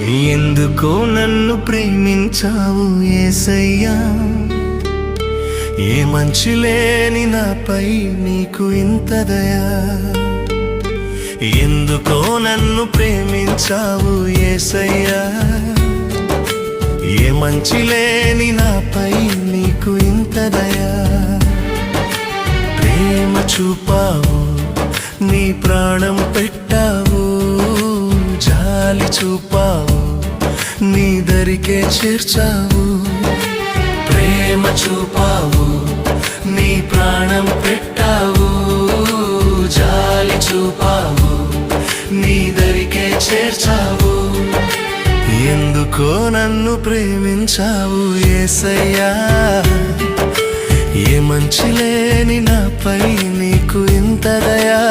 ఎందుకో నన్ను ప్రేమించావు యేసయ్యా, ఏ మంచి లేని నాపై నీకు ఇంత దయా. ఎందుకో నన్ను ప్రేమించావు యేసయ్యా, ఏ మంచి లేని నాపై నీకు ఇంత దయా. ప్రేమ చూపావు, నీ ప్రాణం పెట్టావు, జాలి చూపావు, నీ దరికే చేర్చావు. ప్రేమ చూపావు, నీ ప్రాణం పెట్టావు, జాలి చూపావు, నీ దరికే చేర్చావు. ఎందుకో నన్ను ప్రేమించావు యేసయ్యా, ఏ మంచి లేని నాపై నీకు ఇంత దయా.